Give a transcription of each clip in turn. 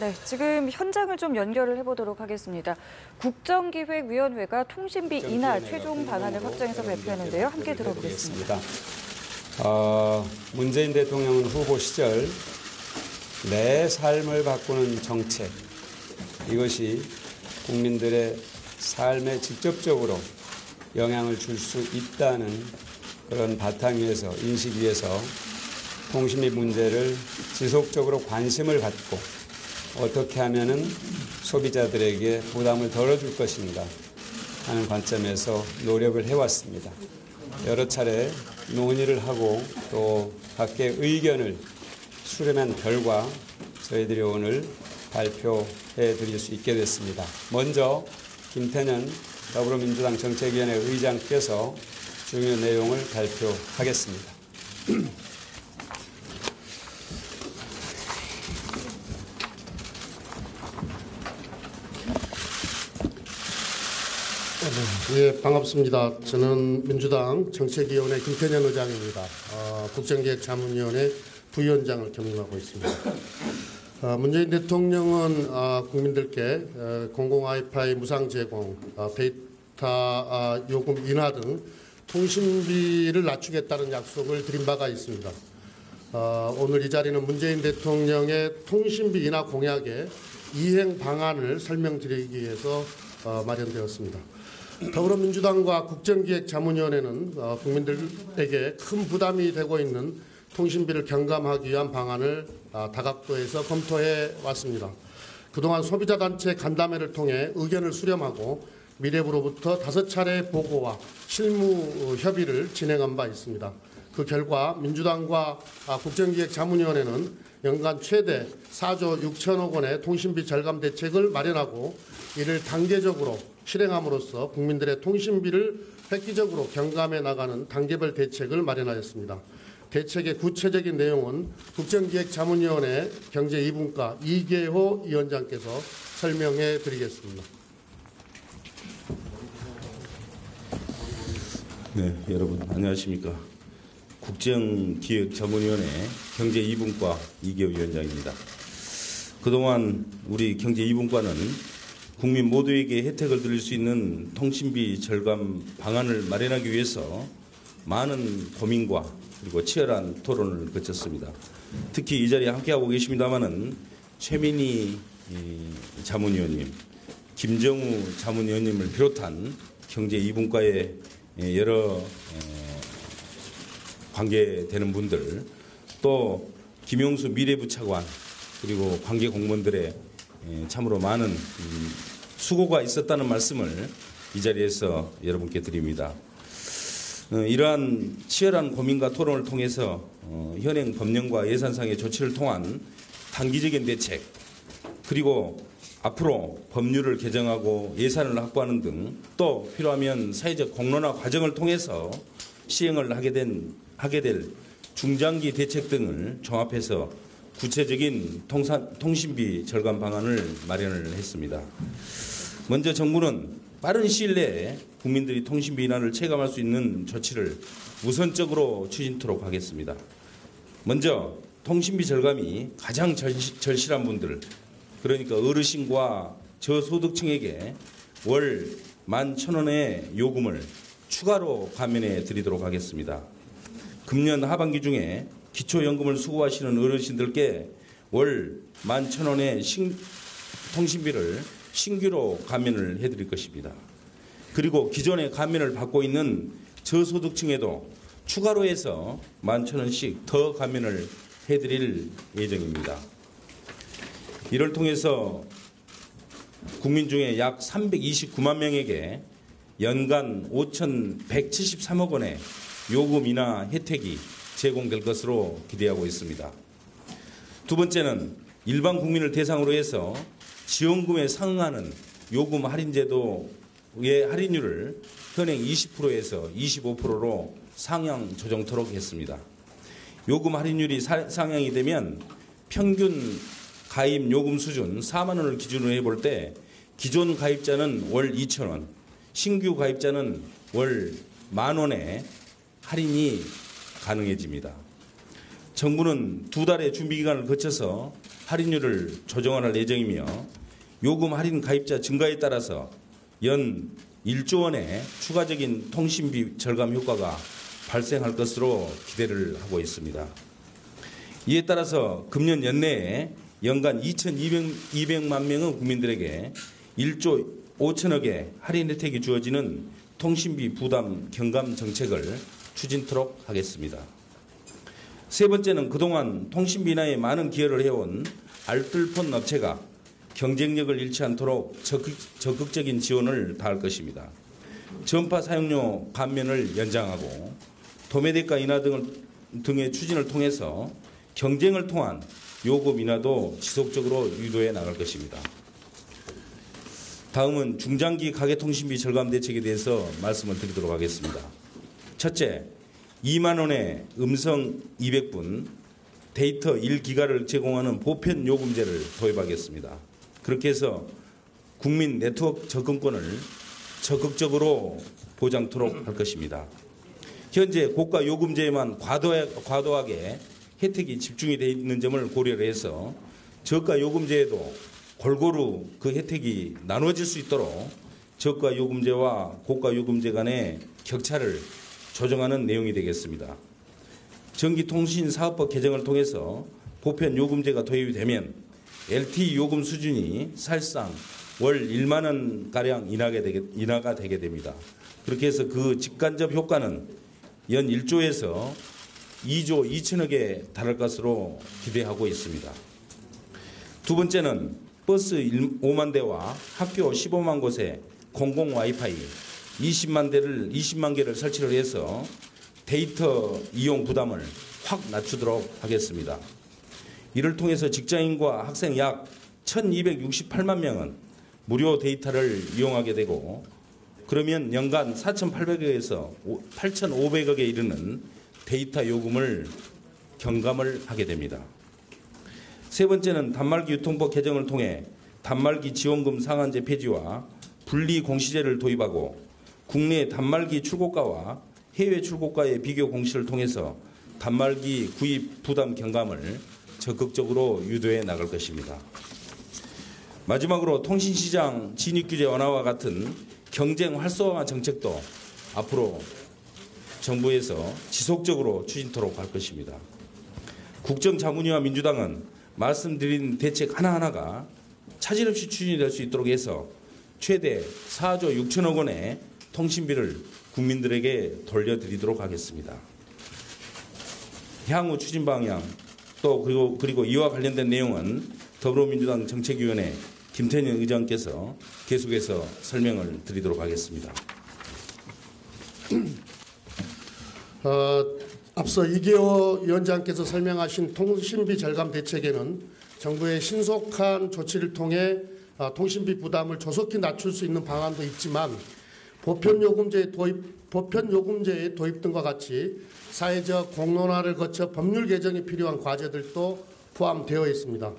네, 지금 현장을 좀 연결을 해보도록 하겠습니다. 국정기획위원회가 통신비 인하 최종 방안을 확정해서 발표하는데요. 함께 들어보겠습니다. 문재인 대통령은 후보 시절 내 삶을 바꾸는 정책, 이것이 국민들의 삶에 직접적으로 영향을 줄 수 있다는 그런 바탕 위에서, 인식 위에서 통신비 문제를 지속적으로 관심을 갖고 어떻게 하면은 소비자들에게 부담을 덜어줄 것인가 하는 관점에서 노력을 해왔습니다. 여러 차례 논의를 하고 또 각계의 의견을 수렴한 결과 저희들이 오늘 발표해 드릴 수 있게 됐습니다. 먼저 김태년 더불어민주당 정책위원회 의장께서 중요 내용을 발표하겠습니다. 예, 반갑습니다. 저는 민주당 정책위원회 김태년 의장입니다. 국정기획자문위원회 부위원장을 겸임하고 있습니다. 문재인 대통령은 국민들께 공공 와이파이 무상 제공, 데이터 요금 인하 등 통신비를 낮추겠다는 약속을 드린 바가 있습니다. 오늘 이 자리는 문재인 대통령의 통신비 인하 공약의 이행 방안을 설명드리기 위해서 마련되었습니다. 더불어민주당과 국정기획자문위원회는 국민들에게 큰 부담이 되고 있는 통신비를 경감하기 위한 방안을 다각도에서 검토해 왔습니다. 그동안 소비자단체 간담회를 통해 의견을 수렴하고 미래부로부터 5차례 보고와 실무 협의를 진행한 바 있습니다. 그 결과 민주당과 국정기획자문위원회는 연간 최대 4조 6천억 원의 통신비 절감 대책을 마련하고 이를 단계적으로 실행함으로써 국민들의 통신비를 획기적으로 경감해 나가는 단계별 대책을 마련하였습니다. 대책의 구체적인 내용은 국정기획자문위원회 경제 2분과 이계호 위원장께서 설명해 드리겠습니다. 네, 여러분 안녕하십니까. 국정기획자문위원회 경제 2분과 이계호 위원장입니다. 그동안 우리 경제 2분과는 국민 모두에게 혜택을 드릴 수 있는 통신비 절감 방안을 마련하기 위해서 많은 고민과 그리고 치열한 토론을 거쳤습니다. 특히 이 자리에 함께하고 계십니다마는 최민희 자문위원님, 김정우 자문위원님을 비롯한 경제 2분과의 여러 관계되는 분들, 또 김용수 미래부 차관, 그리고 관계 공무원들의 참으로 많은 수고가 있었다는 말씀을 이 자리에서 여러분께 드립니다. 이러한 치열한 고민과 토론을 통해서 현행 법령과 예산상의 조치를 통한 단기적인 대책, 그리고 앞으로 법률을 개정하고 예산을 확보하는 등 또 필요하면 사회적 공론화 과정을 통해서 시행을 하게 될 중장기 대책 등을 종합해서 구체적인 통신비 절감 방안을 마련을 했습니다. 먼저 정부는 빠른 시일 내에 국민들이 통신비 인하를 체감할 수 있는 조치를 우선적으로 추진토록 하겠습니다. 먼저 통신비 절감이 가장 절실한 분들, 그러니까 어르신과 저소득층에게 월 11,000원의 요금을 추가로 감면해 드리도록 하겠습니다. 금년 하반기 중에 기초연금을 수고하시는 어르신들께 월 11,000원의 통신비를 신규로 감면을 해드릴 것입니다. 그리고 기존에 감면을 받고 있는 저소득층에도 추가로 해서 11,000원씩 더 감면을 해드릴 예정입니다. 이를 통해서 국민 중에 약 329만 명에게 연간 5,173억 원의 요금 인하 혜택이 제공될 것으로 기대하고 있습니다. 두 번째는 일반 국민을 대상으로 해서 지원금에 상응하는 요금 할인제도의 할인율을 현행 20%에서 25%로 상향 조정토록 했습니다. 요금 할인율이 상향이 되면 평균 가입 요금 수준 4만 원을 기준으로 해볼 때 기존 가입자는 월 2,000원, 신규 가입자는 월 10,000원의 할인이 가능해집니다. 정부는 2달의 준비 기간을 거쳐서 할인율을 조정할 예정이며 요금 할인 가입자 증가에 따라서 연 1조 원의 추가적인 통신비 절감 효과가 발생할 것으로 기대를 하고 있습니다. 이에 따라서 금년 연내에 연간 2,200만 명의 국민들에게 1조 5천억의 할인 혜택이 주어지는 통신비 부담 경감 정책을 추진토록 하겠습니다. 세 번째는 그동안 통신비 인하에 많은 기여를 해온 알뜰폰 업체가 경쟁력을 잃지 않도록 적극적인 지원을 다할 것입니다. 전파 사용료 감면을 연장하고 도매대가 인하 등의 추진을 통해서 경쟁을 통한 요금 인하도 지속적으로 유도해 나갈 것입니다. 다음은 중장기 가계통신비 절감 대책에 대해서 말씀을 드리도록 하겠습니다. 첫째, 2만 원의 음성 200분, 데이터 1기가를 제공하는 보편 요금제를 도입하겠습니다. 그렇게 해서 국민 네트워크 접근권을 적극적으로 보장토록 할 것입니다. 현재 고가 요금제에만 과도하게 혜택이 집중이 되어 있는 점을 고려를 해서 저가 요금제에도 골고루 그 혜택이 나눠질 수 있도록 저가 요금제와 고가 요금제 간의 격차를 조정하는 내용이 되겠습니다. 전기통신사업법 개정을 통해서 보편 요금제가 도입이 되면 LTE 요금 수준이 사실상 월 1만 원가량 인하가 되게 됩니다. 그렇게 해서 그 직간접 효과는 연 1조에서 2조 2천억에 달할 것으로 기대하고 있습니다. 두 번째는 버스 5만 대와 학교 15만 곳에 공공 와이파이 20만 개를 설치를 해서 데이터 이용 부담을 확 낮추도록 하겠습니다. 이를 통해서 직장인과 학생 약 1,268만 명은 무료 데이터를 이용하게 되고 그러면 연간 4,800억에서 8,500억에 이르는 데이터 요금을 경감을 하게 됩니다. 세 번째는 단말기 유통법 개정을 통해 단말기 지원금 상한제 폐지와 분리 공시제를 도입하고 국내 단말기 출고가와 해외 출고가의 비교 공시를 통해서 단말기 구입 부담 경감을 적극적으로 유도해 나갈 것입니다. 마지막으로 통신시장 진입규제 완화와 같은 경쟁 활성화 정책도 앞으로 정부에서 지속적으로 추진토록 할 것입니다. 국정자문위와 민주당은 말씀드린 대책 하나하나가 차질 없이 추진이 될 수 있도록 해서 최대 4조 6천억 원의 통신비를 국민들에게 돌려드리도록 하겠습니다. 향후 추진 방향 또 그리고 이와 관련된 내용은 더불어민주당 정책위원회 김태년 의장께서 계속해서 설명을 드리도록 하겠습니다. 앞서 이계호 위원장께서 설명하신 통신비 절감 대책에는 정부의 신속한 조치를 통해 통신비 부담을 조속히 낮출 수 있는 방안도 있지만 보편 요금제의 도입 등과 같이 사회적 공론화를 거쳐 법률 개정이 필요한 과제들도 포함되어 있습니다.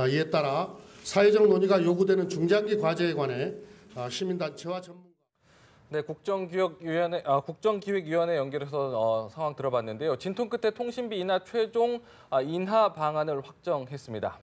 이에 따라 사회적 논의가 요구되는 중장기 과제에 관해 시민단체와 전문가 네, 국정기획위원회 연결해서 상황 들어봤는데요. 진통 끝에 통신비 인하 최종 인하 방안을 확정했습니다.